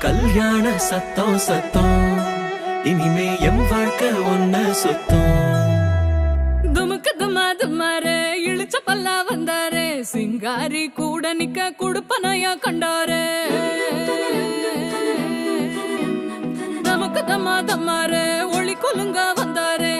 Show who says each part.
Speaker 1: கல்யாண சத்தம் சத்தம் இனிமே எம் வாழ்க்கை ஒன்ன சுத்தம்.
Speaker 2: துமுக்கு துமா துமாரே இழுச்ச பல்லா வந்தாரே சிங்காரி கூட நிக்க குடுப்பனையா கண்டாரே. தமுக்கு தம்மா தம்மாரே ஒளி கொலுங்க வந்தாரே